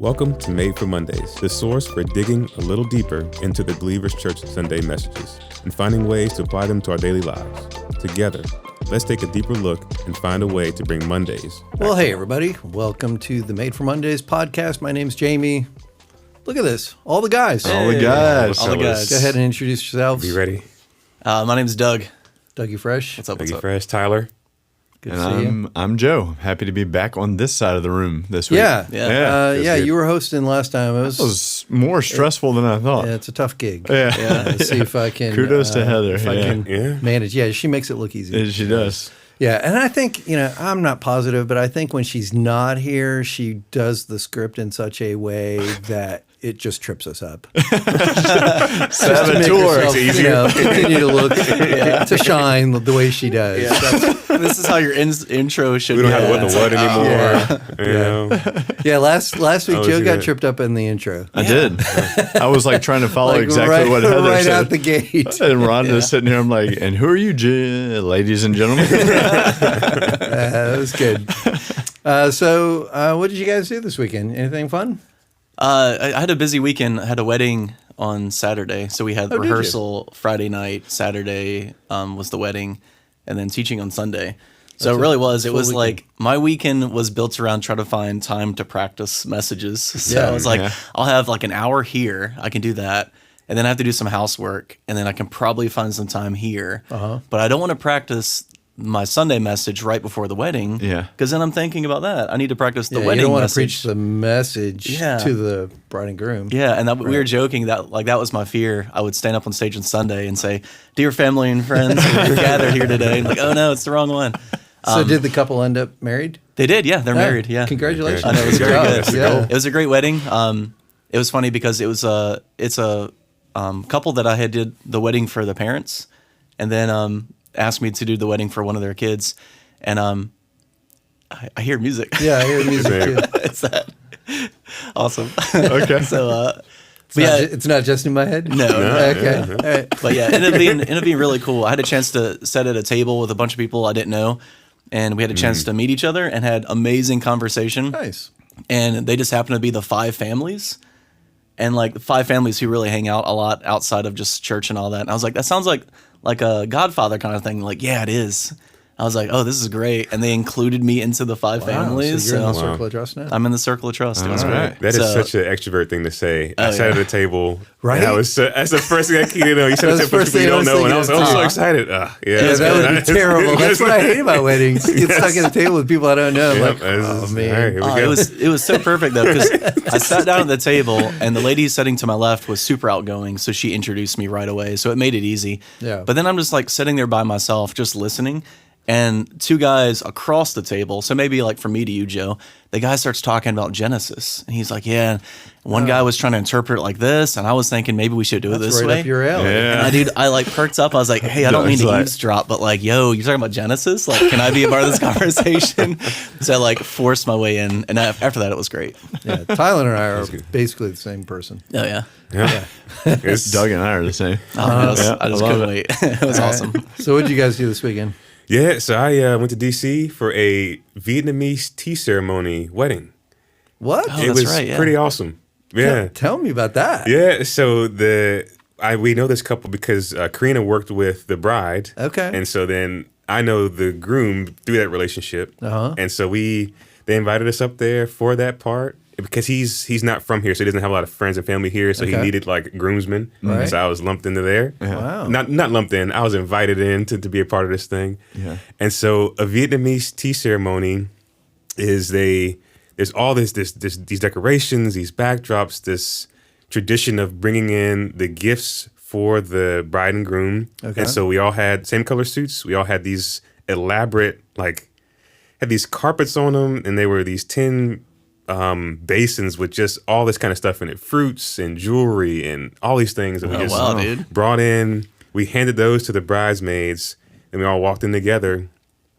Welcome to Made for Mondays, the source for digging a little deeper into the Believers Church Sunday messages and finding ways to apply them to our daily lives. Together, let's take a deeper look and find a way to bring Mondays. Well, hey, everybody. Welcome to the Made for Mondays podcast. My name's Jamie. Look at this. All the guys. All the guys. All the guys. Go ahead and introduce yourselves. Be ready. My name's Doug. Dougie Fresh. What's up? Dougie Fresh, Tyler. Good to see you. I'm Joe. Happy to be back on this side of the room this week. Yeah. You were hosting last time. It was more stressful than I thought. Yeah, it's a tough gig. Yeah. Let's see if I can. Kudos to Heather. If I can manage. Yeah, she makes it look easy. She does. Yeah, and I think, I'm not positive, but I think when she's not here, she does the script in such a way that it just trips us up. Saboteur. Continue to look, to shine the way she does. Yeah. This is how your intro should be. We don't have what anymore. Yeah, last week Joe got good. tripped up in the intro. I did. I was like trying to follow exactly what Heather right said. out the gate. And Rhonda's sitting here. I'm like, and who are you, ladies and gentlemen? That was good. So what did you guys do this weekend? Anything fun? I had a busy weekend. I had a wedding on Saturday. So we had rehearsal Friday night. Saturday was the wedding. And then teaching on Sunday. So it really was. It was like my weekend was built around trying to find time to practice messages. So I was like, I'll have like an hour here. I can do that. And then I have to do some housework. And then I can probably find some time here. But I don't want to practice my Sunday message right before the wedding. Yeah. Because then I'm thinking about that. I need to practice the wedding you don't want message. to preach the message to the bride and groom. Yeah, and we were joking that that was my fear. I would stand up on stage on Sunday and say, "Dear family and friends, we're gathered here today." And like, oh no, it's the wrong one. So did the couple end up married? They did, yeah. They're married, yeah. Congratulations! I know, it was very good. Yeah. It was a great wedding. It was funny because it's a couple that I had did the wedding for the parents, and then asked me to do the wedding for one of their kids, and I hear music. Yeah, I hear music too. It's that awesome. Okay. So. It's not just in my head? No. Okay. All right. But yeah, it ended up being really cool. I had a chance to sit at a table with a bunch of people I didn't know, and we had a chance to meet each other and had amazing conversation. Nice. And they just happened to be the 5 families, and like the 5 families who really hang out a lot outside of just church and all that. And I was like, that sounds like a Godfather kind of thing. Like, yeah, it is. I was like, oh, this is great. And they incled me into the 5 families. So you're in the circle of trust now? I'm in the circle of trust. It was great. That is such an extrovert thing to say. I sat at a table. Right? That's the first thing you said it to a bunch of people you don't know. And I was so excited. Yeah, that would be terrible. That's what I hate about weddings. Get stuck at a table with people I don't know. I'm like, oh, man. All right, here we go. It was so perfect, though, because I sat down at the table, and the lady sitting to my left was super outgoing, so she introduced me right away. So it made it easy. Yeah. But then I'm just like sitting there by myself, just listening. And 2 guys across the table, so maybe like from me to you, Joe, the guy starts talking about Genesis. And he's like, yeah, one guy was trying to interpret it like this, and I was thinking maybe we should do it this right way. Up your alley. Yeah. And I like perked up. I was like, hey, I don't mean to eavesdrop, but like, yo, you're talking about Genesis? Like, can I be a part of this conversation? So I like forced my way in. And after that, it was great. Yeah, Tyler and I are basically the same person. Oh, yeah. Yeah. Doug and I are the same. I just couldn't wait. It was awesome. So what did you guys do this weekend? Yeah, so I went to D.C. for a Vietnamese tea ceremony wedding. What? Oh, It that's was right, yeah. pretty awesome. Yeah. Tell me about that. Yeah, so we know this couple because Karina worked with the bride. Okay. And so then I know the groom through that relationship. And so they invited us up there for that part because he's not from here, so he doesn't have a lot of friends and family here, so he needed like groomsmen. Right. So I was lumped into there. Wow. Not lumped in. I was invited in to be a part of this thing. Yeah. And so a Vietnamese tea ceremony is there's all these decorations, these backdrops, this tradition of bringing in the gifts for the bride and groom. Okay. And so we all had same color suits. We all had these elaborate, had these carpets on them, and they were these tin basins with just all this kind of stuff in it, fruits and jewelry and all these things that we just brought in. We handed those to the bridesmaids, and we all walked in together.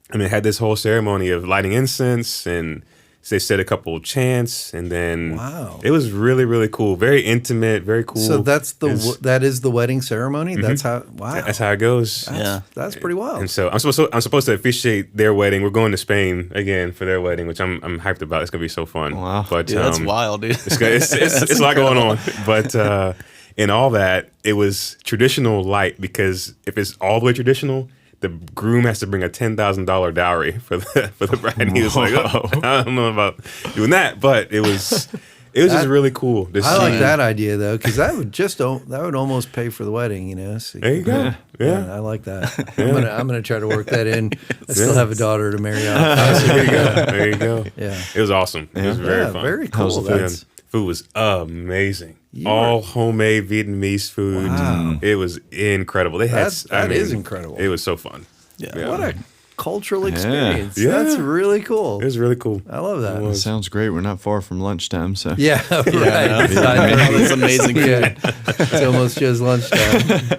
And it had this whole ceremony of lighting incense and they said a couple of chants, and then Wow. it was really, really cool. Very intimate, very cool. So that is the wedding ceremony. That's how. Wow. That's how it goes. That's pretty wild. And so I'm supposed to officiate their wedding. We're going to Spain again for their wedding, which I'm hyped about. It's gonna be so fun. Wow. But That's wild, dude. it's a lot going on. But in all that, it was traditional light, because if it's all the way traditional, the groom has to bring a $10,000 dowry for the bride. And he was like, oh, I don't know about doing that, but it was just really cool. To I like see. that idea though, because that would almost pay for the wedding. You know. So, There you go. Yeah. I like that. I'm gonna try to work that in. I still have a daughter to marry off. So there you go. There you go. Yeah. It was awesome. It was very fun. Very cool. the food? That's- Food was amazing. All homemade Vietnamese food. Wow. It was incredible. They had That is incredible. It was so fun. Yeah. What a cultural experience. Yeah. That's really cool. It was really cool. I love that. Sounds great. We're not far from lunchtime, so Yeah, right. That's amazing food. Yeah. It's almost just lunchtime.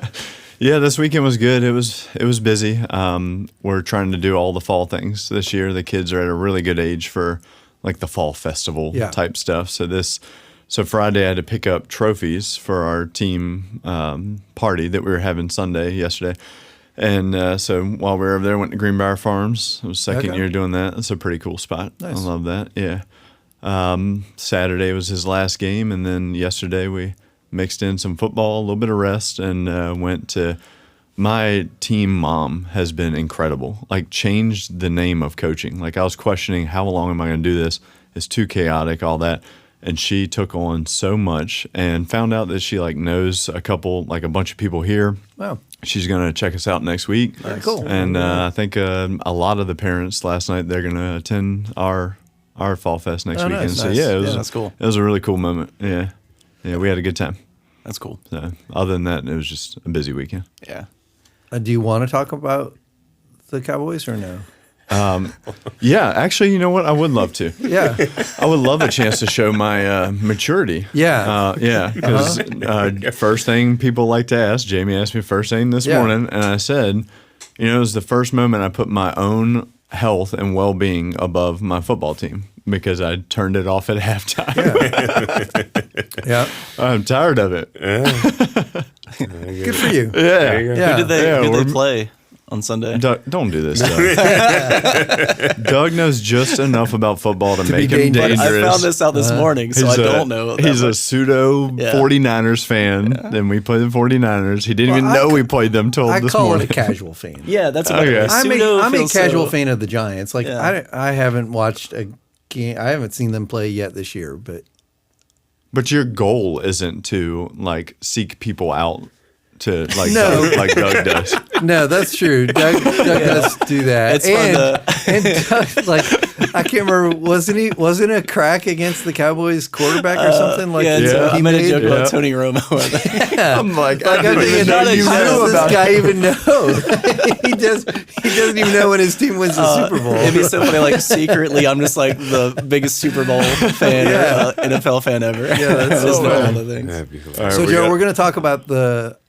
yeah. This weekend was good. It was busy. We're trying to do all the fall things this year. The kids are at a really good age for like the fall festival type stuff. So Friday I had to pick up trophies for our team party that we were having Sunday yesterday. And so while we were over there, went to Greenbrier Farms. It was second year doing that. It's a pretty cool spot. Nice. I love that. Yeah. Saturday was his last game, and then yesterday we mixed in some football, a little bit of rest, and went to. My team mom has been incredible. Like, changed the name of coaching. Like, I was questioning how long am I going to do this? It's too chaotic, all that. And she took on so much and found out that she like knows a bunch of people here. Wow. She's going to check us out next week. Very cool. And I think a lot of the parents last night, they're going to attend our Fall Fest next weekend. Nice, So nice. yeah, it was, that's cool. It was a really cool moment. Yeah. Yeah, we had a good time. That's cool. So other than that, it was just a busy weekend. Yeah. Do you want to talk about the Cowboys or no? Yeah, actually, you know what? I would love to. Yeah. I would love a chance to show my maturity. Yeah. Yeah, because first thing people like to ask, Jamie asked me first thing this morning, and I said, it was the first moment I put my own health and well-being above my football team because I turned it off at halftime. Yeah. I'm tired of it. Good for you. Yeah. Yeah. Who did they play on Sunday? Doug, don't do this, Doug. Doug knows just enough about football to make him dangerous. dangerous. I found this out this morning, so I don't know. that He's a much. pseudo 49ers fan. Then we played the 49ers. He didn't even know we played them till I this call morning. it a casual fan. Yeah, that's what Okay. I'm a feels casual so- fan of the Giants. Like Yeah. I haven't watched a game. I haven't seen them play yet this year, but But your goal isn't to like seek people out to like No. like Doug does. no, that's true. Doug does do that. It's fun and Doug, like I can't remember, wasn't a crack against the Cowboys quarterback or something like Yeah, Yeah. I made a joke Yeah. about Tony Romo. I'm like, Like, I I'm didn't thinking, even know you how knew does about this guy even know? he doesn't even know when his team wins the Super Bowl. It'd be so funny. Like secretly, I'm just like the biggest Super Bowl fan, or, NFL fan ever. Yeah, that's just so know all bad. the things. That'd be hilarious. All right, So, we Joe, got- we're going to talk about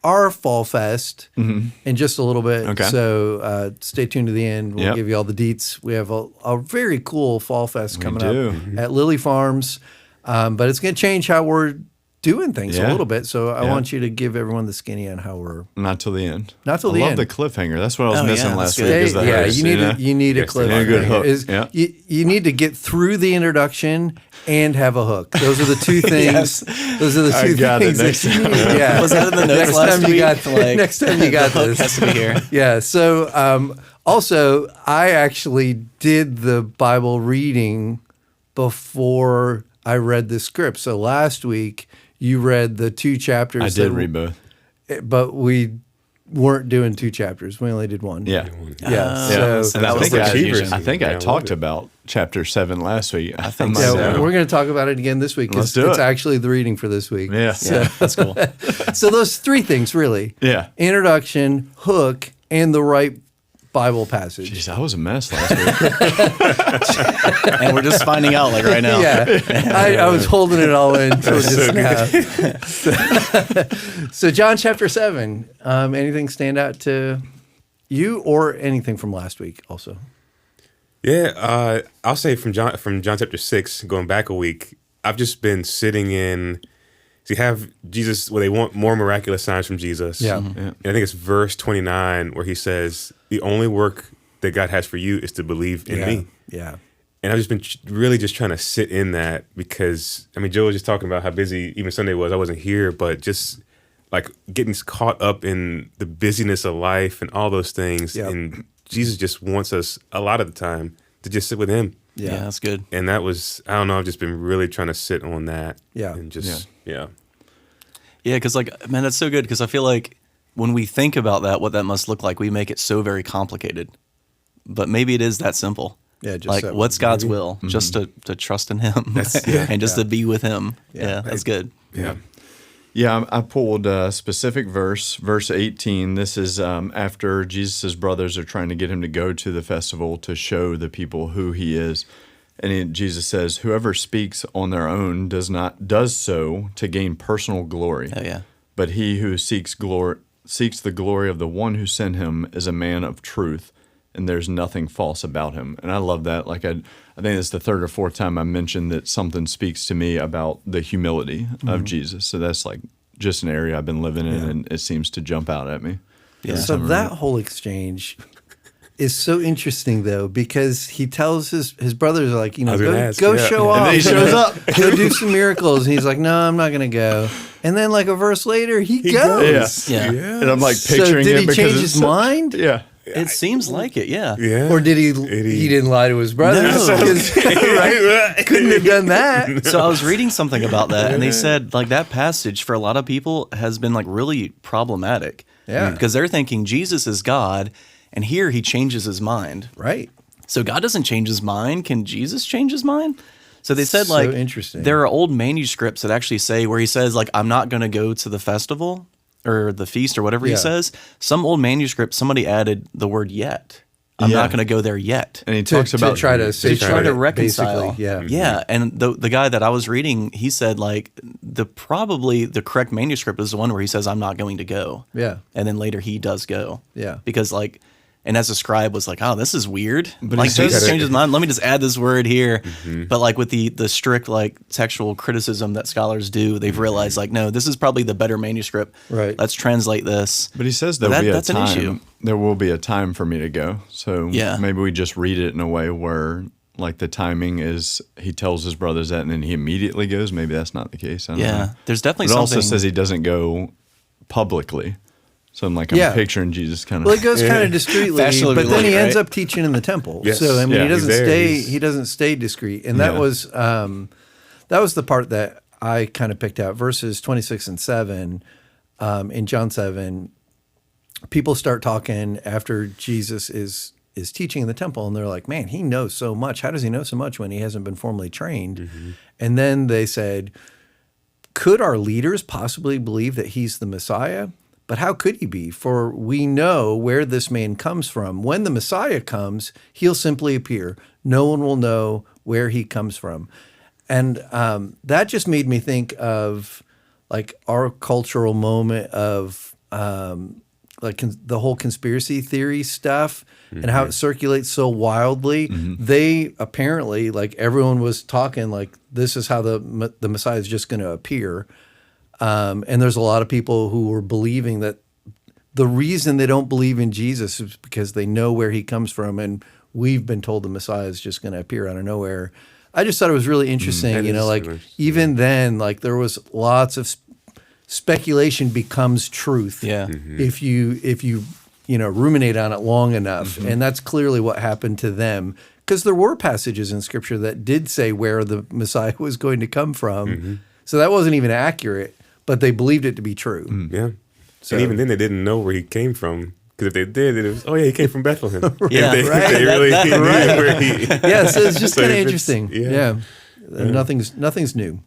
our Fall Fest in just a little bit. Okay. So stay tuned to the end. We'll Yep. give you all the deets. We have a very cool Fall Fest coming do. up at Lily Farms, but it's going to change how we're doing things a Yeah. little bit. So I Yeah. want you to give everyone the skinny on how we're. Not till the end. Not till I the love end. the cliffhanger. That's what I was Oh, missing yeah, last that's week. good. Is the Yeah, host, you need know? you need a Yes, clip. yeah, a good hook. Yeah. You need to get through the introduction and have a hook. Those are the two things. Those are the I two got it things next that you need. Yeah. Was that in the notes next last time you week? got Like, next time you got the hook this. has to be here. Yeah. So also, I actually did the Bible reading before I read the script. So last week you read the 2 chapters. I did read both. but we weren't doing 2 chapters. We only did 1. Yeah. Yeah. Yeah. So And I was think the I, confusion. I think Yeah, I I talked love it. about chapter 7 last week. I think might so. have. we're going to talk about it again this week. Let's It's do it. actually the reading for this week. Yeah. Yeah, that's cool. So those 3 things really. Yeah. Introduction, hook, and the right Bible passage. Jeez, I was a mess last week. And we're just finding out like right now. Yeah, I was holding it all in until just now. So John chapter 7. Anything stand out to you or anything from last week also? Yeah, I'll say from John chapter 6, going back a week, I've just been sitting in. So you have Jesus, they want more miraculous signs from Jesus. Yeah. Yeah. And I think it's verse 29 where he says, the only work that God has for you is to believe in me. Yeah. And I've just been really just trying to sit in that because, I mean, Joe was just talking about how busy even Sunday was. I wasn't here, but just like getting caught up in the busyness of life and all those things. Yep. And Jesus just wants us a lot of the time to just sit with him. Yeah, that's good. And that was, I don't know, I've just been really trying to sit on that. Yeah. And just, yeah. Yeah, because like, man, that's so good. Because I feel like when we think about that, what that must look like, we make it so very complicated. But maybe it is that simple. Yeah, just like that what's God's maybe. will? Just to trust in Him yeah. and just to be with Him. Yeah, that's good. Yeah. Yeah, I pulled a specific verse 18. This is after Jesus' brothers are trying to get him to go to the festival to show the people who he is. And Jesus says, whoever speaks on their own does so to gain personal glory. Oh, yeah. But he who seeks the glory of the one who sent him is a man of truth, and there's nothing false about him. And I love that. Like I think it's the third or fourth time I mentioned that something speaks to me about the humility of Jesus. So that's like just an area I've been living in, and it seems to jump out at me. Yeah. So that whole exchange is so interesting, though, because he tells his brothers, like, you know, go show off. And he shows up. Go do some miracles. And he's like, no, I'm not going to go. And then, like, a verse later, he goes. Yeah. And I'm like So picturing did it he because change it's his so- mind? Yeah. It seems like it, yeah. Yeah. Or did he didn't lie to his brothers? No. 'Cause, right? Couldn't have done that. So I was reading something about that, and they said like that passage for a lot of people has been like really problematic. Yeah. Because they're thinking Jesus is God, and here he changes his mind. Right. So God doesn't change his mind. Can Jesus change his mind? So they said So like interesting. there are old manuscripts that actually say where he says like I'm not going to go to the festival or the feast or whatever Yeah. he says. Some old manuscript somebody added the word yet. I'm Yeah. not going to go there yet. And he talks about try to To try to reconcile. basically, yeah. Yeah. And the guy that I was reading, he said like probably the correct manuscript is the one where he says, I'm not going to go. Yeah. And then later he does go. Yeah. Because like, and as a scribe was like, oh, this is weird. But like he says- Jesus changed his mind. Let me just add this word here. But like with the strict like textual criticism that scholars do, they've realized like, no, this is probably the better manuscript. Right. Let's translate this. But he says But there'll be a that's an time. issue. There will be a time for me to go. So Yeah. maybe we just read it in a way where like the timing is he tells his brothers that and then he immediately goes. Maybe that's not the case. I don't Yeah. know. There's definitely But it something. also says he doesn't go publicly. So I'm Yeah. picturing Jesus kind of. Well, it goes kind of discreetly, Fashionably, but then he ends right? up teaching in the temple. Yes. So I mean, Yeah, he doesn't he's there. stay. He's- He doesn't stay discreet, and that Yeah. was the part that I kind of picked out. Verses 26 and 7 in John 7. People start talking after Jesus is teaching in the temple, and they're like, "Man, he knows so much. How does he know so much when he hasn't been formally trained?" And then they said, "Could our leaders possibly believe that he's the Messiah? But how could he be? For we know where this man comes from. When the Messiah comes, he'll simply appear. No one will know where he comes from." And that just made me think of like our cultural moment of the whole conspiracy theory stuff and how it circulates so wildly. They apparently, like everyone was talking like this is how the Messiah is just going to appear. And there's a lot of people who were believing that the reason they don't believe in Jesus is because they know where he comes from, and we've been told the Messiah is just going to appear out of nowhere. I just thought it was really interesting, That you know, is like interesting. even then, like there was lots of speculation becomes truth. Yeah. If you ruminate on it long enough, and that's clearly what happened to them. Because there were passages in Scripture that did say where the Messiah was going to come from, so that wasn't even accurate, but they believed it to be true. Yeah. So- And even then, they didn't know where he came from. Because if they did, it was, oh, yeah, he came from Bethlehem. Yeah, if they, right. if they really That- knew right. where he... Yeah, so it's just So kind of if it's- interesting. yeah. Nothing's new.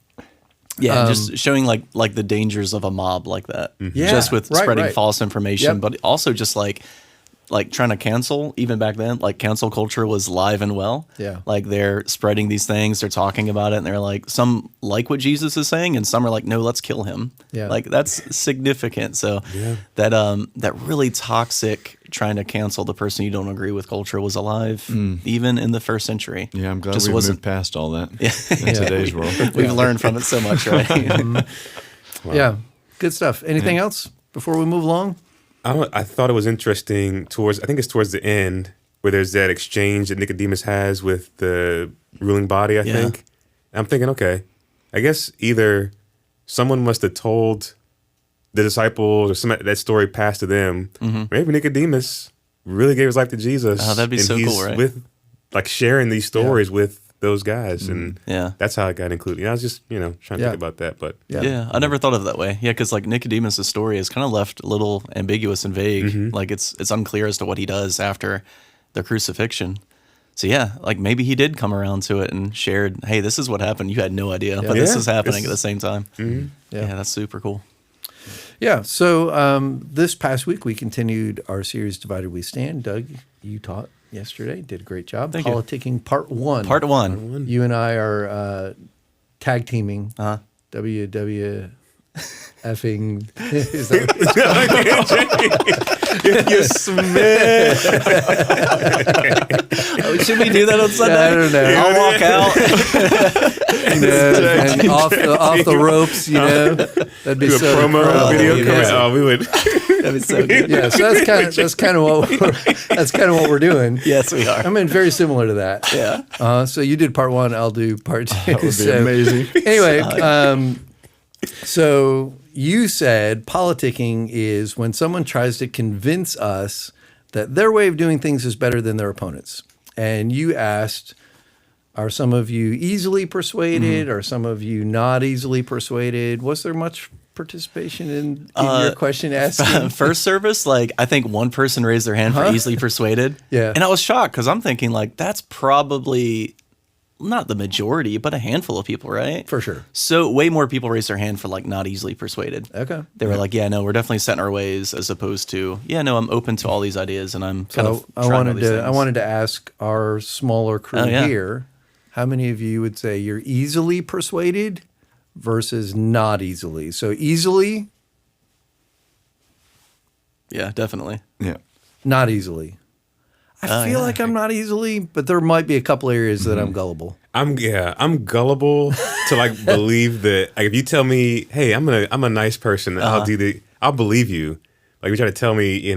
Yeah, just showing like the dangers of a mob like that. Yeah, just with right, spreading right. false information, Yep. but also just like trying to cancel. Even back then, like cancel culture was live and well. Yeah. like they're spreading these things, they're talking about it, and they're like some like what Jesus is saying, and some are like, no, let's kill him. Yeah. like that's significant. So that really toxic trying to cancel the person you don't agree with culture was alive even in the first century. Yeah, I'm glad Just we've wasn't- moved past all that in today's world. We've learned from it so much, right? Yeah, good stuff. Anything else before we move along? I thought it was interesting I think it's towards the end where there's that exchange that Nicodemus has with the ruling body, I think. And I'm thinking, okay, I guess either someone must have told the disciples or that story passed to them. Maybe Nicodemus really gave his life to Jesus. Oh, that'd be and so he's cool, right? With like sharing these stories with those guys. And that's how it got included. I was just, trying to think about that. But Yeah, I never thought of it that way. Yeah, because like Nicodemus' story is kind of left a little ambiguous and vague. Like it's unclear as to what he does after the crucifixion. So yeah, like maybe he did come around to it and shared, hey, this is what happened. You had no idea, but this is happening at the same time. Yeah, that's super cool. Yeah. So this past week we continued our series "Divided We Stand." Doug, you taught yesterday. Did a great job. Thank you. Politicking Part 1. Part one. You and I are tag teaming. WW effing. Is that Should we do that on Sunday? I don't know. I'll walk out. and off the ropes, that'd be do a so promo video yeah. coming out. We would. That'd be so good. Yeah, so that's kind of what we're doing. Yes, we are. I mean, very similar to that. Yeah. So you did part 1, I'll do part 2. That would be amazing. Anyway, so you said politicking is when someone tries to convince us that their way of doing things is better than their opponents. And you asked, are some of you easily persuaded? Are some of you not easily persuaded? Was there much participation in your question asking? First service, like I think one person raised their hand for easily persuaded. Yeah. And I was shocked because I'm thinking like that's probably not the majority, but a handful of people, right? For sure. So way more people raised their hand for like not easily persuaded. Okay. They were like, yeah, no, we're definitely set in our ways, as opposed to, yeah, no, I'm open to all these ideas and I'm kind of I trying all these things. wanted to ask our smaller crew here, how many of you would say you're easily persuaded versus not easily? So easily, Yeah, definitely. Yeah. not easily. I feel like I'm not easily, but there might be a couple areas that I'm gullible. I'm gullible to like believe that. Like if you tell me, hey, I'm a nice person, I'll believe you. Like if you try to tell me,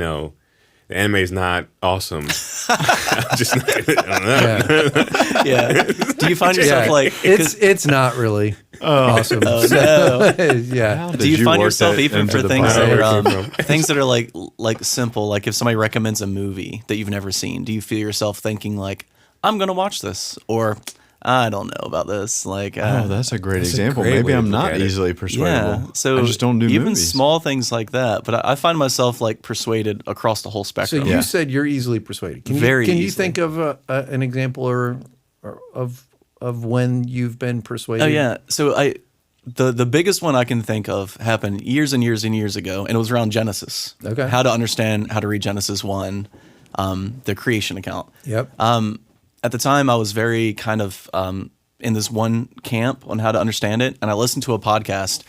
the anime is not awesome. I'm just not, I don't know. Yeah. Do you find yourself like it's not really awesome. Oh no. Yeah. Do you find work yourself that even into for the things Bible? that are things that are like simple, like if somebody recommends a movie that you've never seen, do you feel yourself thinking like, I'm gonna watch this, or I don't know about this? Like, Oh, that's a great example. great Maybe way to I'm look not at it. easily persuadable. yeah. So I just don't do even movies. small things like that. But I find myself like persuaded across the whole So spectrum. you said you're easily persuaded. Can Very you easily. think of an example or of when you've been persuaded? Oh yeah. So the biggest one I can think of happened years and years and years ago, and it was around Genesis. Okay. How to read Genesis 1, the creation account. Yep. At the time, I was very kind of in this one camp on how to understand it, and I listened to a podcast,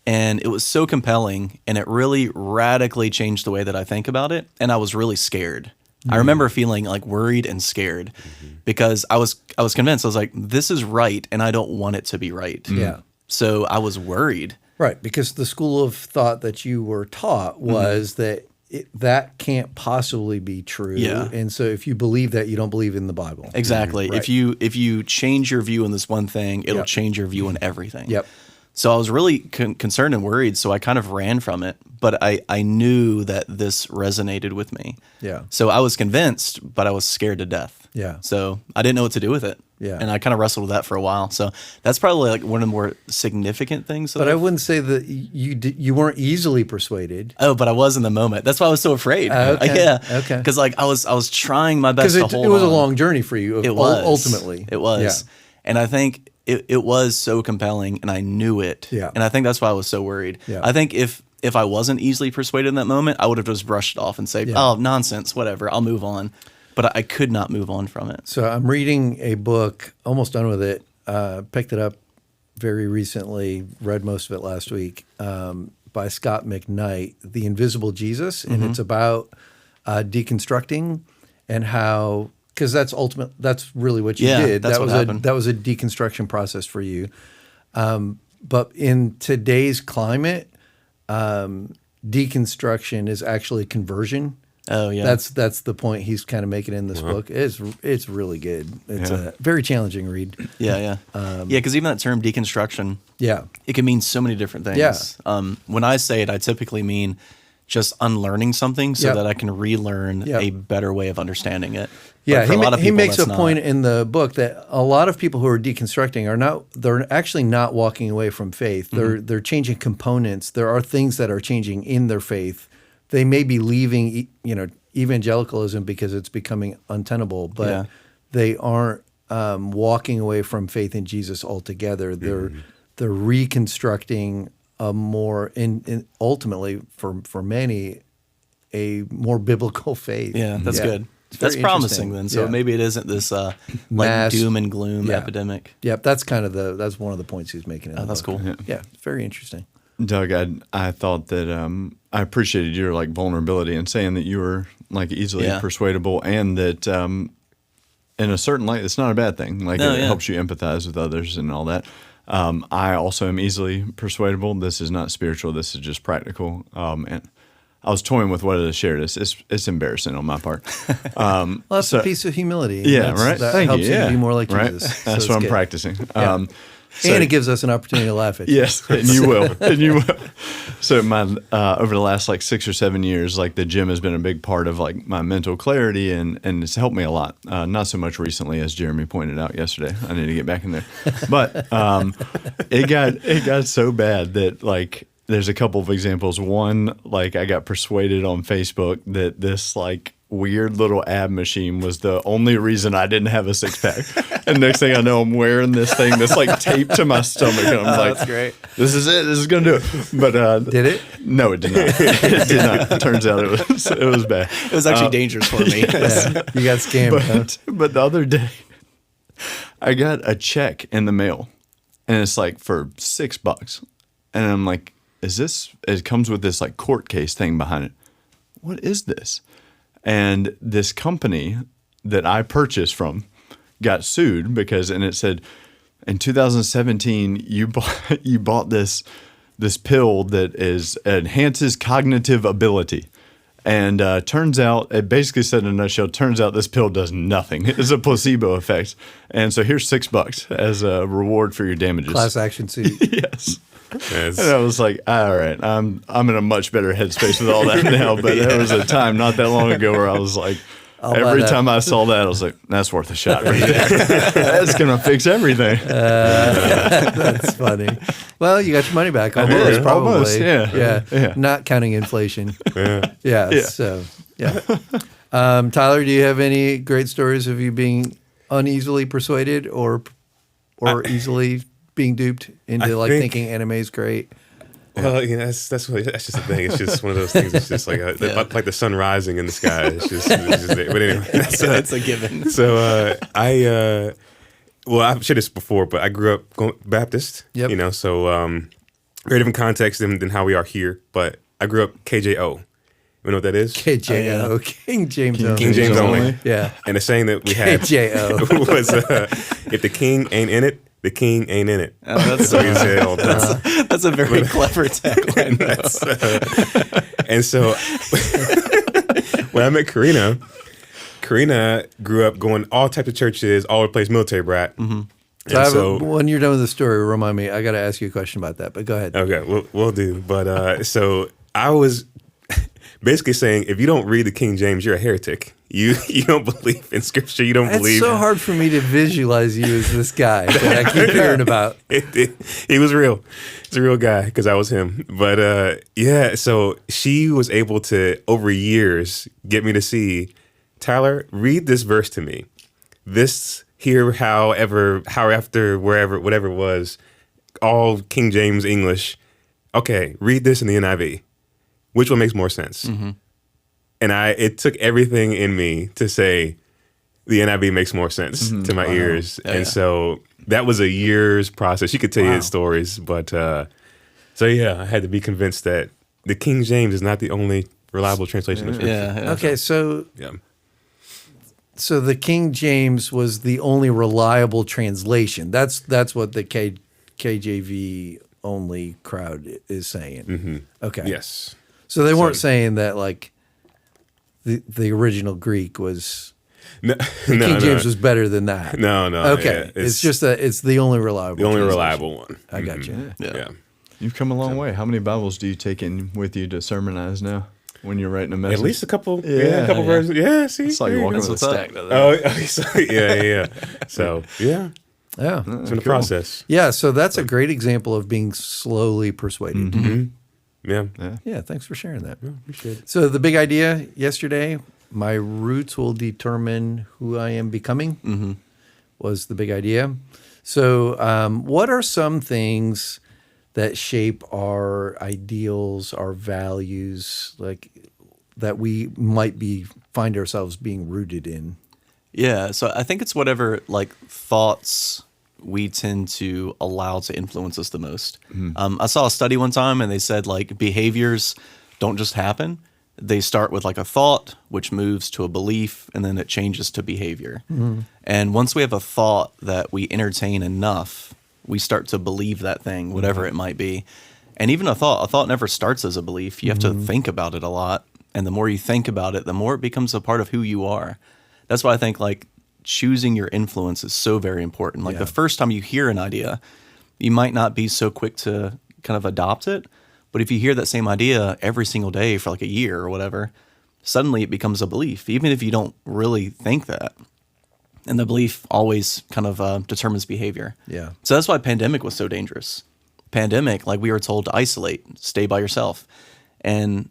and it was so compelling, and it really radically changed the way that I think about it, and I was really scared. I remember feeling like worried and scared because I was convinced. I was like, this is right, and I don't want it to be right. Yeah. So I was worried. Right, because the school of thought that you were taught was that that can't possibly be true. Yeah. And so if you believe that, you don't believe in the Bible. Exactly. Right. If you change your view on this one thing, it'll Yep. change your view on everything. Yep. So I was really concerned and worried. So I kind of ran from it. But I knew that this resonated with me. Yeah. So I was convinced, but I was scared to death. Yeah. So I didn't know what to do with it. Yeah. And I kind of wrestled with that for a while. So that's probably like one of the more significant things. But I wouldn't say that you weren't easily persuaded. Oh, but I was in the moment. That's why I was so afraid. Okay. Yeah. Okay. Because like I was trying my best Because to hold it was a on. long journey for you, It was ultimately. It was. Yeah. And I think it was so compelling, and I knew it. Yeah. And I think that's why I was so worried. Yeah. I think if I wasn't easily persuaded in that moment, I would have just brushed it off and said, Yeah. "Oh, nonsense, whatever. I'll move on." But I could not move on from it. So I'm reading a book, almost done with it. Picked it up very recently, read most of it last week, by Scott McKnight, The Invisible Jesus. And it's about deconstructing and how, because that's really what you did. That's what happened. That was a deconstruction process for you. But in today's climate, deconstruction is actually conversion. Oh yeah, that's the point he's kind of making in this book. It's really good. It's a very challenging read. Yeah. Because even that term deconstruction, it can mean so many different things. Yeah. When I say it, I typically mean just unlearning something so that I can relearn a better way of understanding it. Yeah, But for a lot of he people, makes a that's point not. in the book that a lot of people who are deconstructing they're actually not walking away from faith. They're changing components. There are things that are changing in their faith. They may be leaving, evangelicalism because it's becoming untenable, but they aren't walking away from faith in Jesus altogether. They're reconstructing a more, ultimately for many, a more biblical faith. Yeah, that's good. It's That's very promising interesting. then. So maybe it isn't this Mass- doom and gloom epidemic. Yep, that's that's one of the points he's making. In the That's book. cool. Yeah, it's very interesting. Doug, I thought that I appreciated your vulnerability in saying that you were easily persuadable, and that in a certain light, it's not a bad thing. It helps you empathize with others and all that. I also am easily persuadable. This is not spiritual. This is just practical. And I was toying with whether to share this. It's embarrassing on my part. Well, that's a piece of humility. Yeah, right. That Thank helps you. to be more like right? Jesus. That's So what it's I'm good. practicing. Yeah. And it gives us an opportunity to laugh at you. Yes, and you will. So over the last 6 or 7 years, the gym has been a big part of my mental clarity, and it's helped me a lot. Not so much recently, as Jeremy pointed out yesterday. I need to get back in there. But it got so bad that there's a couple of examples. One, I got persuaded on Facebook that this weird little ab machine was the only reason I didn't have a six pack. And next thing I know, I'm wearing this thing that's taped to my stomach. And I'm That's great. This is it. This is gonna do it. But Did it? No, it did not. It did not. Turns out it was bad. It was actually dangerous for me. Yeah. You got scammed. huh? But the other day, I got a check in the mail, and it's for $6, and I'm like, "Is this?" It comes with this court case thing behind it. What is this? And this company that I purchased from got sued because, and it said, in 2017 you bought this pill that enhances cognitive ability. And turns out, it basically said in a nutshell, turns out this pill does nothing. It's a placebo effect. And so here's $6 as a reward for your damages. Class action suit. Yes. And I was like, all right, I'm in a much better headspace with all that now. But there was a time not that long ago where I was like, every time I saw that, I was like, that's worth a shot right there. That's going to fix everything. That's funny. Well, you got your money back almost, probably. Almost, yeah. Not counting inflation. Yeah. So, yeah. Tyler, do you have any great stories of you being uneasily persuaded or easily being duped into thinking anime is great? Well, that's just the thing. It's just one of those things. It's just like the sun rising in the sky. It's just there. But anyway, It's a given. So I've shared this before, but I grew up Baptist. Yep. So very different context than how we are here. But I grew up KJO. You know what that is? KJO, King James Only. King James only. Yeah. And the saying that we had KJO. was, if the king ain't in it, the king ain't in it. Oh, that's what he said all the time. That's a very clever tagline. And so when I met Karina grew up going all types of churches, all over the place, military brat. Mm-hmm. So when you're done with the story, remind me. I got to ask you a question about that, but go ahead. Okay, we'll do. But so I was basically saying, if you don't read the King James, you're a heretic. You don't believe in Scripture. You don't believe. It's so hard for me to visualize you as this guy that I keep hearing about. He was real. He's a real guy because I was him. But so she was able to, over years, get me to see, Tyler, read this verse to me. This here, however, after, wherever, whatever it was, all King James English. Okay, read this in the NIV. Which one makes more sense? Mm-hmm. And it took everything in me to say the NIV makes more sense to my ears. Yeah, and so that was a year's process. She could tell you his stories, but I had to be convinced that the King James is not the only reliable translation of Scripture. Yeah. Okay, so Yeah. the King James was the only reliable translation. That's what the KJV only crowd is saying. Okay. Yes. So they weren't saying that like the original Greek was No, King James was better than that. No. Okay. Yeah, it's just that it's the only reliable. the only translation. reliable one. I got you. Yeah. You've come a long way. How many Bibles do you take in with you to sermonize now when you're writing a message? At least a couple. Yeah, Yeah, a couple yeah. verses. Yeah. See, I saw you there walking go. with a stack. Yeah. So yeah, Yeah. it's in the process. Yeah. So that's a great example of being slowly persuaded. Yeah. Yeah. Thanks for sharing that. Appreciate it. So the big idea yesterday, my roots will determine who I am becoming, was the big idea. So what are some things that shape our ideals, our values, like that we might find ourselves being rooted in? Yeah, so I think it's whatever like thoughts we tend to allow to influence us the most. I saw a study one time, and they said like behaviors don't just happen; they start with like a thought, which moves to a belief, and then it changes to behavior. And once we have a thought that we entertain enough, we start to believe that thing, whatever it might be. And even a thought never starts as a belief. You have to think about it a lot, and the more you think about it, the more it becomes a part of who you are. That's why I think like choosing your influence is so very important. Like the first time you hear an idea, you might not be so quick to kind of adopt it, but if you hear that same idea every single day for like a year or whatever, suddenly it becomes a belief, even if you don't really think that. And the belief always kind of determines behavior. Yeah. So that's why pandemic was so dangerous. Pandemic, like we were told to isolate, stay by yourself. And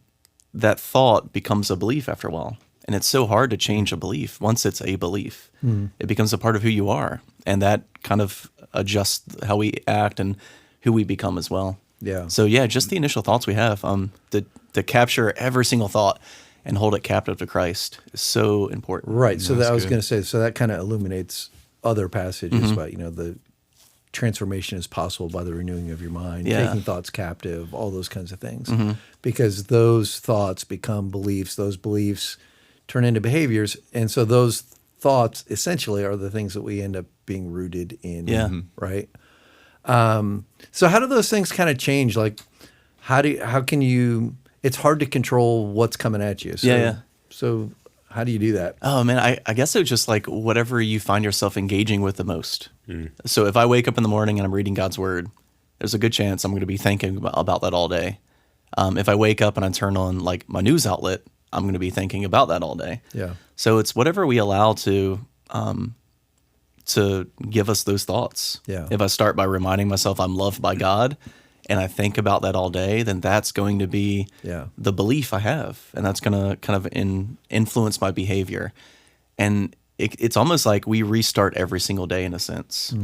that thought becomes a belief after a while. And it's so hard to change a belief. Once it's a belief, it becomes a part of who you are. And that kind of adjusts how we act and who we become as well. Yeah. So yeah, just the initial thoughts we have, to capture every single thought and hold it captive to Christ is so important. Right. So that I was good. going to say, so that kind of illuminates other passages about, the transformation is possible by the renewing of your mind, Yeah. taking thoughts captive, all those kinds of things. Because those thoughts become beliefs, those beliefs turn into behaviors. And so those thoughts essentially are the things that we end up being rooted in. Yeah. Right. So how do those things kind of change? Like how can you, it's hard to control what's coming at you. So, Yeah. So how do you do that? Oh man, I guess it's just like whatever you find yourself engaging with the most. So if I wake up in the morning and I'm reading God's word, there's a good chance I'm going to be thinking about that all day. If I wake up and I turn on like my news outlet, I'm going to be thinking about that all day. Yeah. So it's whatever we allow to give us those thoughts. Yeah. If I start by reminding myself I'm loved by God, and I think about that all day, then that's going to be the belief I have, and that's going to kind of influence my behavior. And it's almost like we restart every single day in a sense.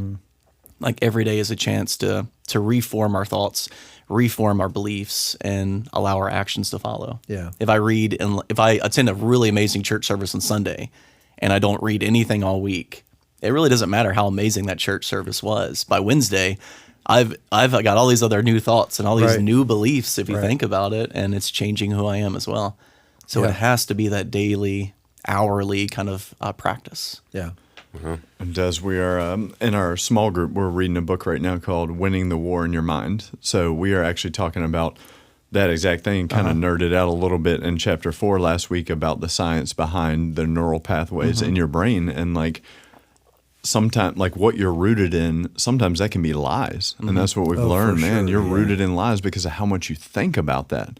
Like every day is a chance to reform our thoughts, reform our beliefs, and allow our actions to follow. Yeah. If I attend a really amazing church service on Sunday, and I don't read anything all week, it really doesn't matter how amazing that church service was. By Wednesday, I've got all these other new thoughts and all these new beliefs, if you think about it, and it's changing who I am as well. So it has to be that daily, hourly kind of practice. Yeah. And as we are in our small group, we're reading a book right now called Winning the War in Your Mind. So we are actually talking about that exact thing, kind of nerded out a little bit in chapter 4 last week about the science behind the neural pathways in your brain. And like sometimes, like what you're rooted in, sometimes that can be lies. And that's what we've learned, man. You're rooted in lies because of how much you think about that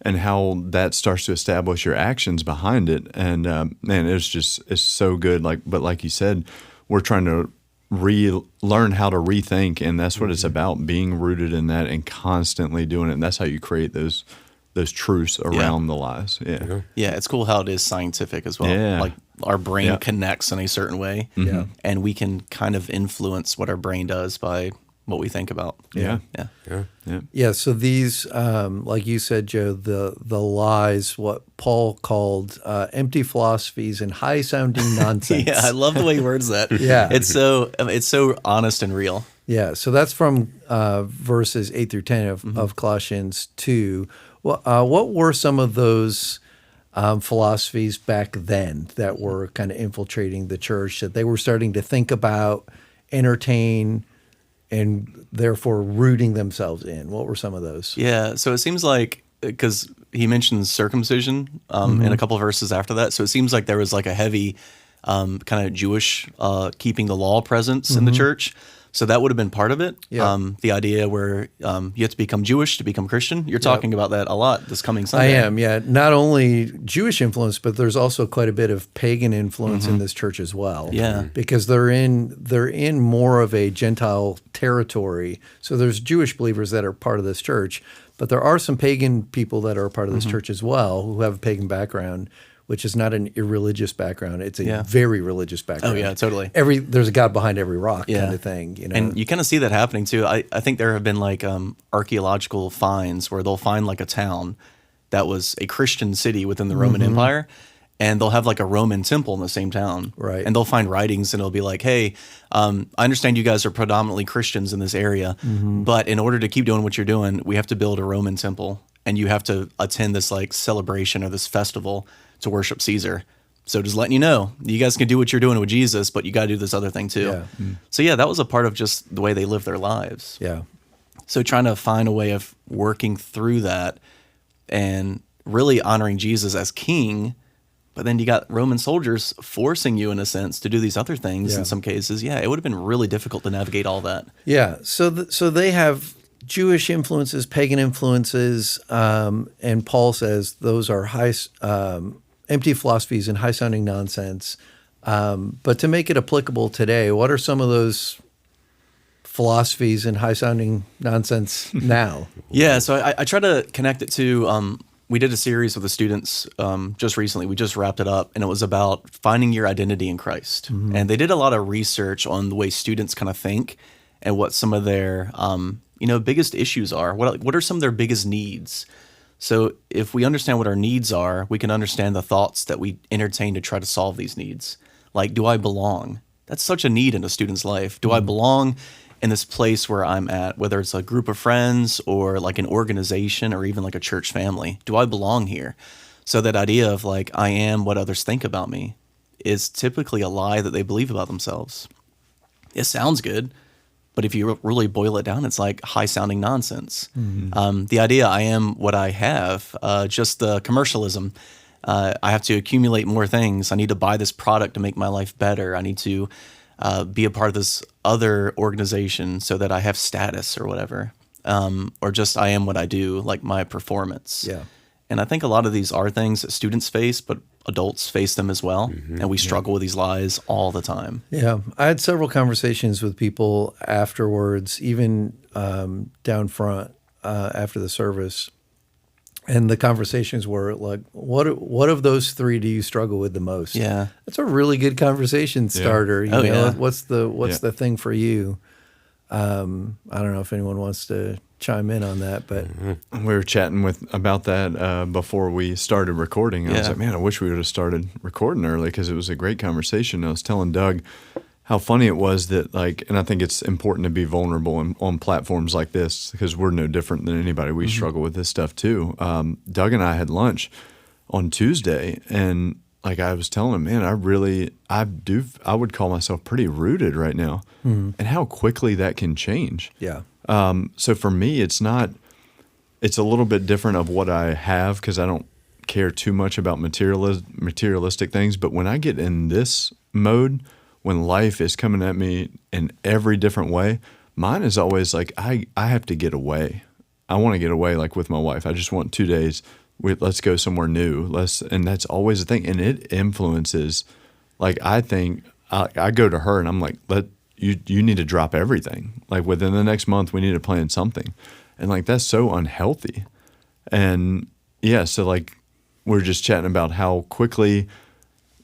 and how that starts to establish your actions behind it. And man, it's so good. But like you said, we're trying to learn how to rethink, and that's what it's about, being rooted in that and constantly doing it. And that's how you create those truths around the lies. Yeah. Yeah, it's cool how it is scientific as well. Yeah. Like our brain connects in a certain way, and we can kind of influence what our brain does by what we think about. Yeah. Yeah, so these, like you said, Joe, the lies, what Paul called empty philosophies and high-sounding nonsense. Yeah, I love the way he words that. Yeah. It's so honest and real. Yeah, so that's from verses 8 through 10 of Colossians 2. Well, what were some of those philosophies back then that were kind of infiltrating the church that they were starting to think about, entertain, and therefore rooting themselves in? What were some of those? Yeah, so it seems like, because he mentions circumcision in a couple of verses after that, so it seems like there was like a heavy kind of Jewish keeping the law presence in the church. So that would have been part of it. Yeah. The idea where you have to become Jewish to become Christian. You're talking about that a lot this coming Sunday. I am, yeah. Not only Jewish influence, but there's also quite a bit of pagan influence in this church as well. Yeah. Because they're in more of a Gentile territory. So there's Jewish believers that are part of this church, but there are some pagan people that are a part of this church as well who have a pagan background, which is not an irreligious background. It's a very religious background. Oh, yeah, totally. There's a God behind every rock kind of thing. You know? And you kind of see that happening too. I think there have been like archaeological finds where they'll find like a town that was a Christian city within the Roman Empire, and they'll have like a Roman temple in the same town. Right. And they'll find writings and it'll be like, hey, I understand you guys are predominantly Christians in this area, but in order to keep doing what you're doing, we have to build a Roman temple and you have to attend this like celebration or this festival to worship Caesar. So just letting you know, you guys can do what you're doing with Jesus, but you got to do this other thing too. Yeah. So yeah, that was a part of just the way they live their lives. Yeah. So trying to find a way of working through that and really honoring Jesus as king, but then you got Roman soldiers forcing you in a sense to do these other things in some cases. Yeah, it would have been really difficult to navigate all that. Yeah. So they have Jewish influences, pagan influences, and Paul says those are empty philosophies and high-sounding nonsense. But to make it applicable today, what are some of those philosophies and high-sounding nonsense now? Yeah, so I try to connect it to, we did a series with the students just recently. We just wrapped it up, and it was about finding your identity in Christ. And they did a lot of research on the way students kind of think and what some of their biggest issues are. What are some of their biggest needs? So if we understand what our needs are, we can understand the thoughts that we entertain to try to solve these needs. Like, do I belong? That's such a need in a student's life. Do I belong in this place where I'm at, whether it's a group of friends or like an organization or even like a church family? Do I belong here? So that idea of like, I am what others think about me is typically a lie that they believe about themselves. It sounds good, but if you really boil it down, it's like high-sounding nonsense. The idea I am what I have, just the commercialism. I have to accumulate more things. I need to buy this product to make my life better. I need to be a part of this other organization so that I have status or whatever. Or just I am what I do, like my performance. Yeah. And I think a lot of these are things that students face, but adults face them as well. And we struggle with these lies all the time. Yeah. I had several conversations with people afterwards, even down front after the service. And the conversations were like, what of those three do you struggle with the most? Yeah. That's a really good conversation starter. You know, yeah. What's the thing for you? I don't know if anyone wants to chime in on that, but We were chatting about that before we started recording. I was like, man, I wish we would have started recording early because it was a great conversation. I was telling Doug how funny it was that, like, and I think it's important to be vulnerable on platforms like this because we're no different than anybody. We struggle with this stuff too. Doug and I had lunch on Tuesday, and like I was telling him, man, I would call myself pretty rooted right now, and how quickly that can change. yeah. So for me, it's a little bit different of what I have because I don't care too much about materialistic things. But when I get in this mode, when life is coming at me in every different way, mine is always like, I have to get away. I want to get away, like with my wife. I just want 2 days. Let's go somewhere new. And that's always the thing. And it influences, like, I think I go to her and I'm like, you need to drop everything. Like within the next month, we need to plan something. And like, that's so unhealthy. And yeah, so like we're just chatting about how quickly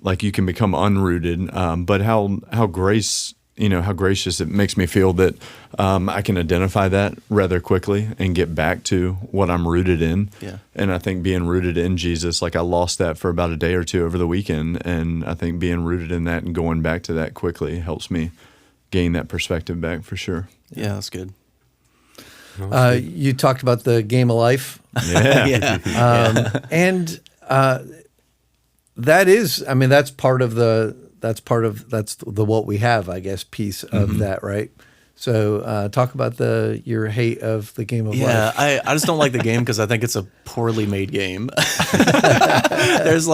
like you can become unrooted, but how gracious it makes me feel that I can identify that rather quickly and get back to what I'm rooted in. Yeah. And I think being rooted in Jesus, like I lost that for about a day or two over the weekend. And I think being rooted in that and going back to that quickly helps me gain that perspective back for sure. Yeah, that's good. You talked about the game of life. Yeah. Yeah. And that is, I mean, that's the what we have, I guess, piece of that, right? So talk about your hate of the game of life. I just don't like the game because I think it's a poorly made game. There's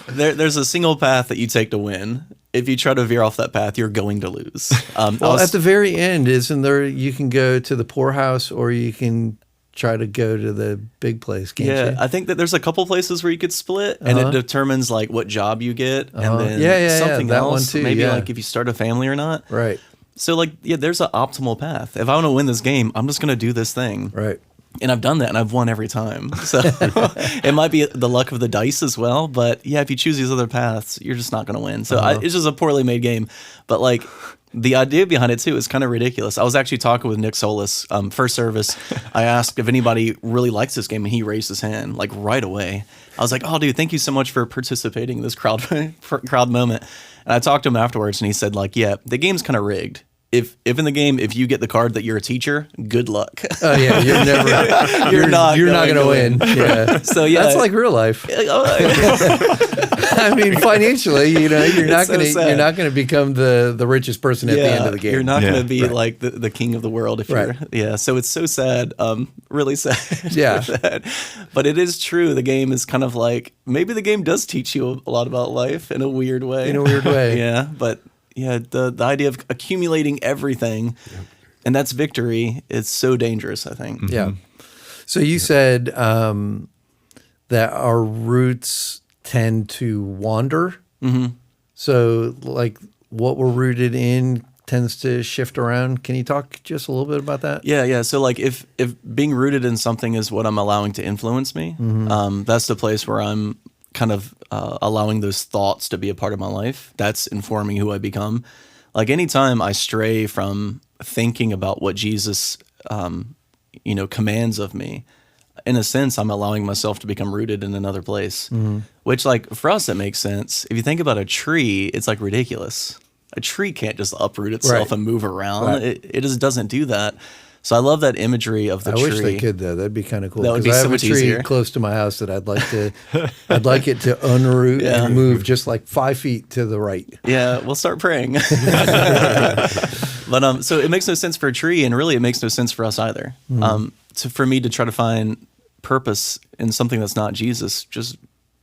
there's a single path that you take to win. If you try to veer off that path, you're going to lose. Well, at the very end, isn't there, you can go to the poorhouse or you can try to go to the big place, can't you? I think that there's a couple places where you could split, and it determines like what job you get, and then something that else, one too, maybe like if you start a family or not. Right. So there's an optimal path. If I want to win this game, I'm just going to do this thing. Right. And I've done that, and I've won every time. So it might be the luck of the dice as well. But yeah, if you choose these other paths, you're just not going to win. So it's just a poorly made game. But like the idea behind it too is kind of ridiculous. I was actually talking with Nick Solis first service. I asked if anybody really likes this game, and he raised his hand like right away. I was like, "Oh, dude, thank you so much for participating in this crowd moment." And I talked to him afterwards, and he said, like, yeah, the game's kind of rigged. If in the game, if you get the card that you're a teacher, good luck. Oh yeah, you're not going to win. Yeah. So yeah, that's like real life. I mean, financially, you're not going to become the richest person at the end of the game. You're not going to be like the king of the world if you're. Yeah. So it's so sad. Really sad. Yeah. But it is true. The game is kind of like, maybe the game does teach you a lot about life in a weird way. Yeah. But yeah, the idea of accumulating everything, and that's victory, is so dangerous, I think. Yeah. So you said that our roots tend to wander. Mm-hmm. So like what we're rooted in tends to shift around. Can you talk just a little bit about that? Yeah. So like if being rooted in something is what I'm allowing to influence me, that's the place where I'm kind of allowing those thoughts to be a part of my life. That's informing who I become. Like anytime I stray from thinking about what Jesus, commands of me, in a sense, I'm allowing myself to become rooted in another place, which like for us, it makes sense. If you think about a tree, it's like ridiculous. A tree can't just uproot itself and move around. Right. It just doesn't do that. So I love that imagery of the tree. I wish they could though. That'd be kind of cool. That would be I so have much a tree easier. Close to my house that I'd like it to unroot and move just like 5 feet to the right. Yeah, we'll start praying. But so it makes no sense for a tree, and really it makes no sense for us either. For me to try to find purpose in something that's not Jesus, just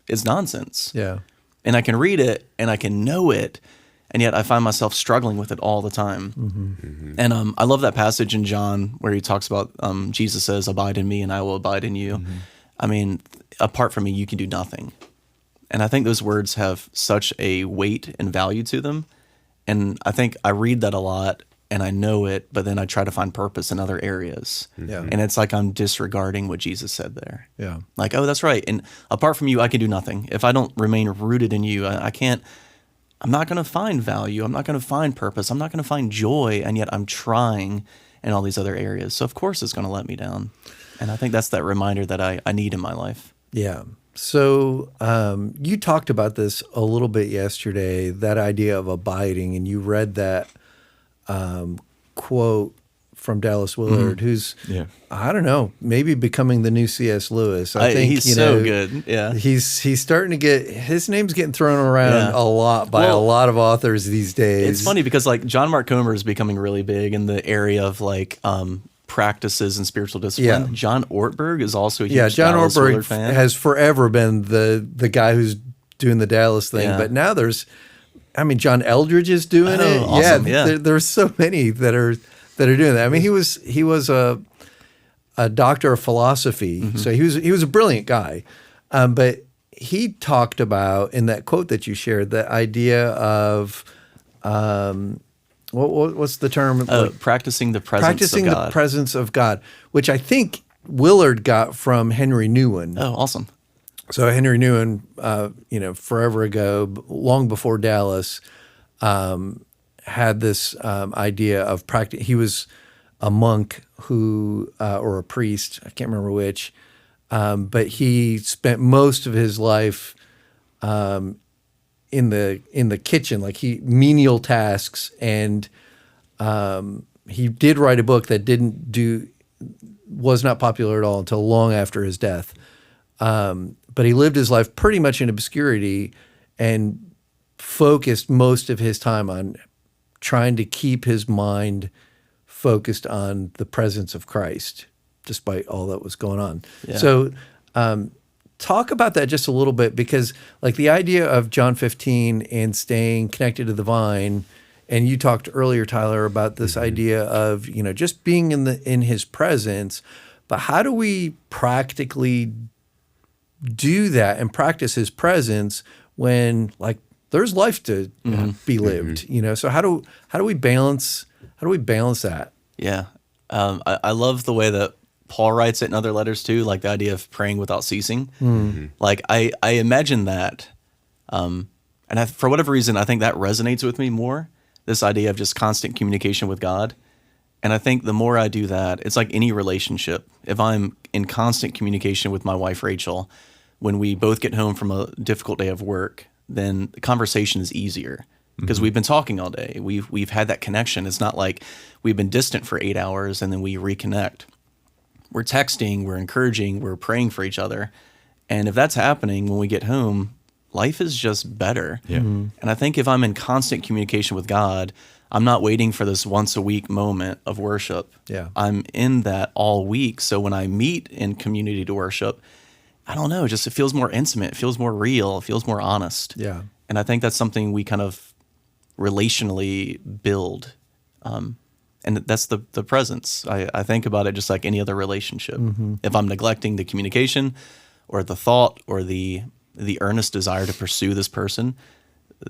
it's nonsense. Yeah. And I can read it and I can know it, and yet I find myself struggling with it all the time. And I love that passage in John where he talks about Jesus says, "Abide in me and I will abide in you." I mean, apart from me, you can do nothing. And I think those words have such a weight and value to them. And I think I read that a lot and I know it, but then I try to find purpose in other areas. Yeah. And it's like I'm disregarding what Jesus said there. Yeah. Like, oh, that's right. And apart from you, I can do nothing. If I don't remain rooted in you, I can't. I'm not going to find value. I'm not going to find purpose. I'm not going to find joy. And yet I'm trying in all these other areas. So of course it's going to let me down. And I think that's that reminder that I need in my life. Yeah. So you talked about this a little bit yesterday, that idea of abiding, and you read that quote from Dallas Willard, who's, I don't know, maybe becoming the new C.S. Lewis. I think he's so good. Yeah, he's starting to get, his name's getting thrown around a lot by a lot of authors these days. It's funny because like John Mark Comer is becoming really big in the area of like practices and spiritual discipline. Yeah. John Ortberg is also a huge John Dallas Ortberg Willard fan. has forever been the guy who's doing the Dallas thing, but now John Eldridge is doing it. Awesome. There's so many that are doing that. I mean, he was a doctor of philosophy, so he was a brilliant guy, but he talked about in that quote that you shared the idea of what's the term? Practicing the presence of God, which I think Willard got from Henry Nouwen. Oh, awesome. So Henry Nouwen, forever ago, long before Dallas, had this idea of practice. He was a monk or a priest, I can't remember which, but he spent most of his life in the kitchen, like menial tasks, and He did write a book that was not popular at all until long after his death. But he lived his life pretty much in obscurity and focused most of his time on trying to keep his mind focused on the presence of Christ, despite all that was going on. Yeah. So talk about that just a little bit, because like the idea of John 15 and staying connected to the vine, and you talked earlier, Tyler, about this idea of, just being in his presence, but how do we practically do that and practice his presence when like there's life to be lived, So how do we balance that? Yeah. I love the way that Paul writes it in other letters too, like the idea of praying without ceasing. Like I imagine that, for whatever reason, I think that resonates with me more, this idea of just constant communication with God. And I think the more I do that, it's like any relationship. If I'm in constant communication with my wife, Rachel, when we both get home from a difficult day of work, then the conversation is easier because we've been talking all day. We've had that connection. It's not like we've been distant for 8 hours and then we reconnect. We're texting, we're encouraging, we're praying for each other. And if that's happening when we get home, life is just better. Yeah. And I think if I'm in constant communication with God, I'm not waiting for this once a week moment of worship. Yeah. I'm in that all week. So when I meet in community to worship, I don't know, just it feels more intimate, it feels more real, it feels more honest. Yeah. And I think that's something we kind of relationally build. And that's the presence. I think about it just like any other relationship. If I'm neglecting the communication or the thought or the earnest desire to pursue this person,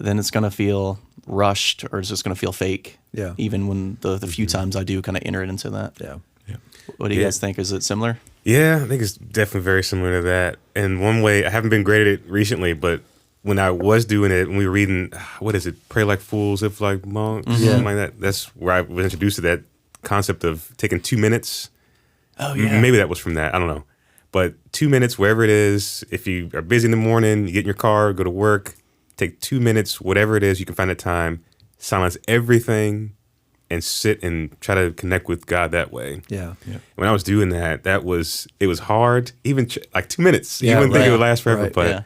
then it's going to feel rushed or it's just going to feel fake. Yeah. Even when the few times I do kind of enter it into that. Yeah. What do you guys think? Is it similar? Yeah, I think it's definitely very similar to that. And one way, I haven't been great at it recently, but when I was doing it, when we were reading, what is it, Pray Like Fools, Live Like Monks, something like that. That's where I was introduced to that concept of taking 2 minutes. Oh, yeah. Maybe that was from that. I don't know. But 2 minutes, wherever it is, if you are busy in the morning, you get in your car, go to work, take 2 minutes, whatever it is, you can find a time, silence everything, and sit and try to connect with God that way. Yeah. When I was doing that, it was hard, even like 2 minutes. Yeah, You wouldn't think it right, would last forever, right. but Yeah.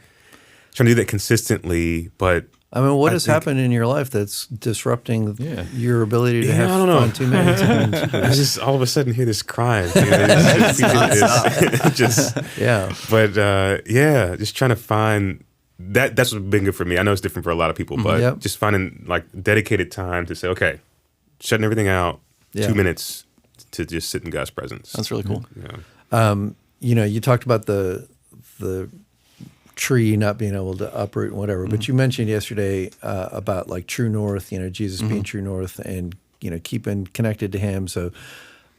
trying to do that consistently. But I mean, what I has think- happened in your life that's disrupting Yeah. your ability to have I don't know. fun 2 minutes? I just all of a sudden hear this crying. It's just, Yeah. but just trying to find that. That's what's been good for me. I know it's different for a lot of people, but Yep. just finding like dedicated time to say, okay, shutting everything out, Yeah. 2 minutes to just sit in God's presence. That's really cool. Yeah. You talked about the tree not being able to uproot and whatever, but you mentioned yesterday about like true north, Jesus being true north and, keeping connected to him. So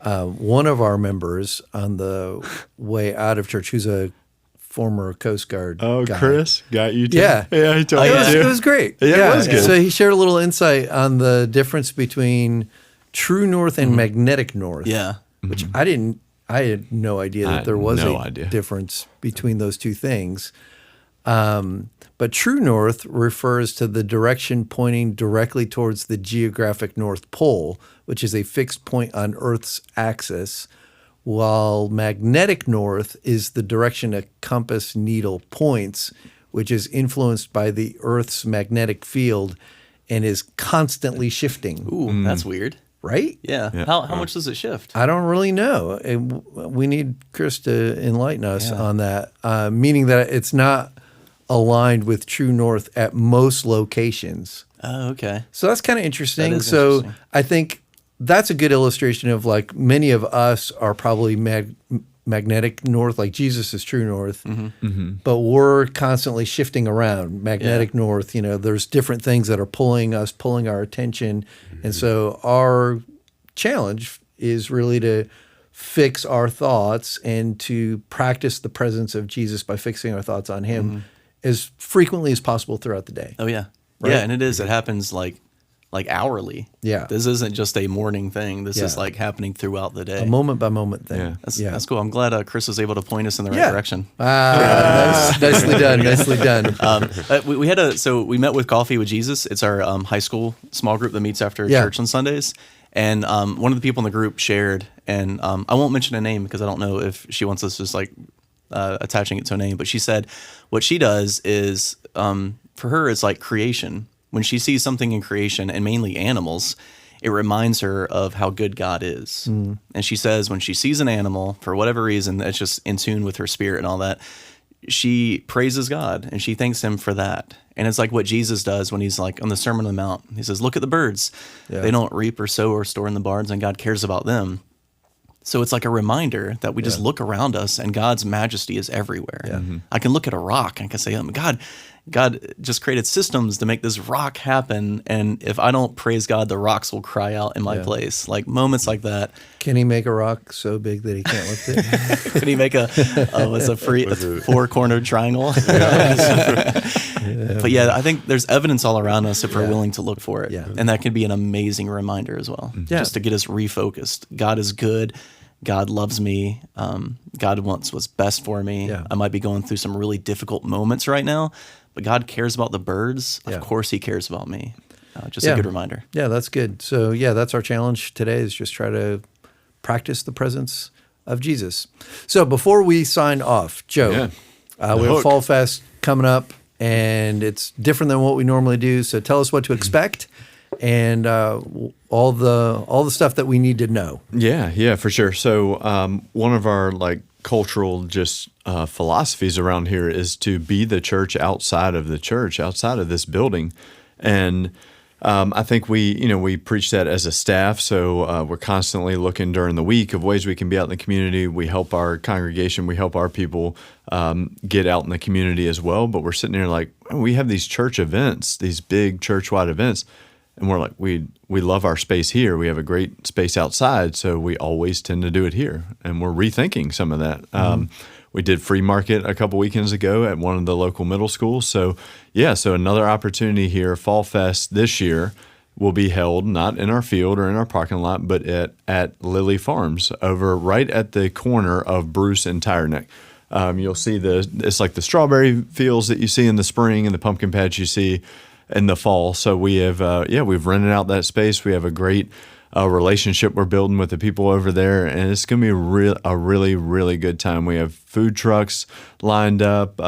one of our members on the way out of church, who's a former Coast Guard guy. Chris got you too? Yeah. Yeah, he told It me was, too. it was great. Yeah, it was good. So he shared a little insight on the difference between true north and magnetic north. Yeah. Which I had no idea I that had there was no a idea. difference between those two things. But true north refers to the direction pointing directly towards the geographic North Pole, which is a fixed point on Earth's axis, while magnetic north is the direction a compass needle points, which is influenced by the Earth's magnetic field and is constantly shifting. Ooh, that's weird. Right? Yeah. How much does it shift? I don't really know. We need Chris to enlighten us on that, meaning that it's not aligned with true north at most locations. Oh, okay. So that's kind of interesting. That is So interesting. I think that's a good illustration of like many of us are probably magnetic north, like Jesus is true north, but we're constantly shifting around magnetic north. There's different things that are pulling our attention. And so our challenge is really to fix our thoughts and to practice the presence of Jesus by fixing our thoughts on him as frequently as possible throughout the day. Oh yeah. Right? Yeah, and it is. It happens like hourly. Yeah. This isn't just a morning thing. This is Yeah. like happening throughout the day. A moment by moment thing. Yeah. That's cool. I'm glad Chris was able to point us in the right Yeah. direction. Nicely done. Nicely done. We met with Coffee with Jesus. It's our high school small group that meets after Yeah. church on Sundays. And one of the people in the group shared, and I won't mention a name because I don't know if she wants us just like attaching it to a name, but she said what she does is, for her, it's like creation. When she sees something in creation, and mainly animals, it reminds her of how good God is. And she says when she sees an animal, for whatever reason, that's just in tune with her spirit and all that, she praises God and she thanks him for that. And it's like what Jesus does when he's like on the Sermon on the Mount. He says, look at the birds. Yeah. They don't reap or sow or store in the barns, and God cares about them. So it's like a reminder that we just look around us and God's majesty is everywhere. Yeah. I can look at a rock and I can say, God just created systems to make this rock happen. And if I don't praise God, the rocks will cry out in my place. Like moments like that. Can he make a rock so big that he can't lift it? Could he make a four-cornered triangle? But I think there's evidence all around us if we're willing to look for it. Yeah. And that can be an amazing reminder as well, just to get us refocused. God is good. God loves me. God wants what's best for me. Yeah. I might be going through some really difficult moments right now, but God cares about the birds. Of course he cares about me. Just a good reminder. Yeah, that's good. So that's our challenge today, is just try to practice the presence of Jesus. So before we sign off, Joe, we have Fall Fest coming up, and it's different than what we normally do. So tell us what to expect and all the stuff that we need to know. Yeah, for sure. So one of our cultural philosophies around here is to be the church outside of the church, outside of this building. And I think we preach that as a staff. So we're constantly looking during the week of ways we can be out in the community. We help our congregation, we help our people get out in the community as well. But we're sitting here we have these church events, these big church-wide events. And we're like, we love our space here. We have a great space outside, so we always tend to do it here. And we're rethinking some of that. We did free market a couple weekends ago at one of the local middle schools. So another opportunity here. Fall Fest this year will be held not in our field or in our parking lot, but at Lily Farms over right at the corner of Bruce and Tire Neck. You'll see it's like the strawberry fields that you see in the spring and the pumpkin patch you see in the fall. So we have, we've rented out that space. We have a great relationship we're building with the people over there, and it's going to be a really, really good time. We have food trucks lined up,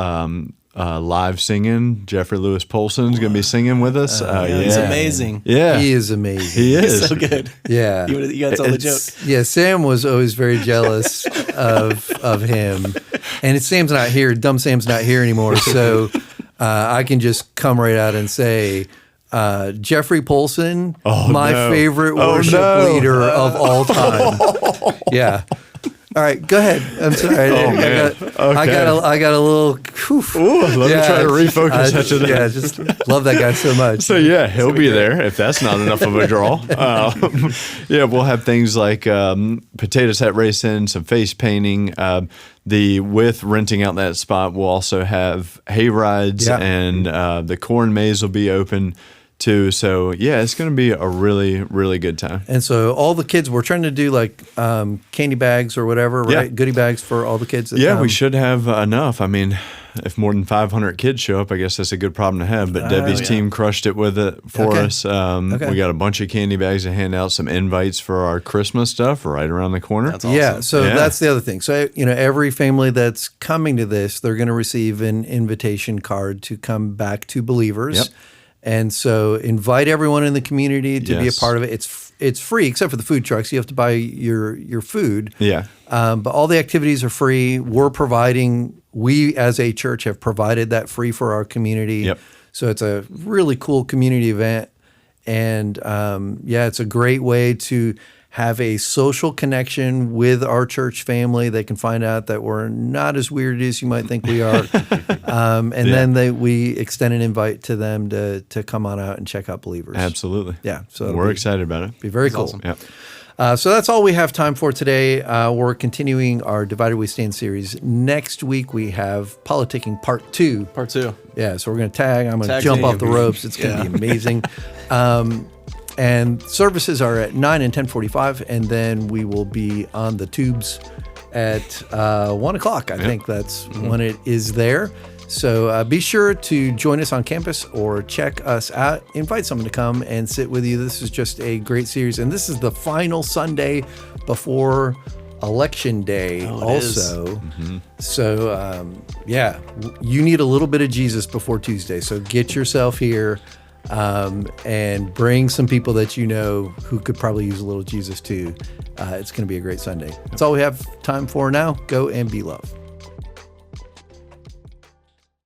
live singing. Jeffrey Lewis Polson's going to be singing with us. He's amazing. Yeah. He is amazing. He is. He's so good. Yeah. You got to tell the joke. Yeah, Sam was always very jealous of him. And Sam's not here. Dumb Sam's not here anymore, so I can just come right out and say, Jeffrey Polson, favorite worship leader of all time. Yeah. All right, go ahead. I'm sorry. I got a little. Let me try to refocus after that. Yeah, just love that guy so much. So he'll be there if that's not enough of a draw. We'll have things like potato set racing, some face painting. With renting out that spot, we'll also have hay rides, and the corn maze will be open too. So it's going to be a really, really good time. And so all the kids, we're trying to do candy bags or whatever, right? Yeah. Goodie bags for all the kids that come. We should have enough. I mean, if more than 500 kids show up, I guess that's a good problem to have. But Debbie's team crushed it with it for us. We got a bunch of candy bags to hand out, some invites for our Christmas stuff right around the corner. That's awesome. Yeah, so that's the other thing. So, every family that's coming to this, they're going to receive an invitation card to come back to Believers. Yep. And so invite everyone in the community to be a part of it. It's free, except for the food trucks. You have to buy your food. Yeah. But all the activities are free. We as a church have provided that free for our community. Yep. So it's a really cool community event. And it's a great way to have a social connection with our church family. They can find out that we're not as weird as you might think we are. Then we extend an invite to them to come on out and check out Believers. Absolutely. Yeah. So we're excited about it. Be very cool. Awesome. Yep. So that's all we have time for today. We're continuing our Divided We Stand series. Next week, we have Politicking Part 2. Part 2. Yeah, so we're going to tag. I'm going to jump off the ropes. It's going to be amazing. And services are at 9 and 10:45, and then we will be on the tubes at 1 o'clock. I think that's when it is there. So be sure to join us on campus or check us out. Invite someone to come and sit with you. This is just a great series. And this is the final Sunday before Election Day also. So, you need a little bit of Jesus before Tuesday. So get yourself here and bring some people that you know who could probably use a little Jesus too. It's going to be a great Sunday. That's all we have time for now. Go and be love.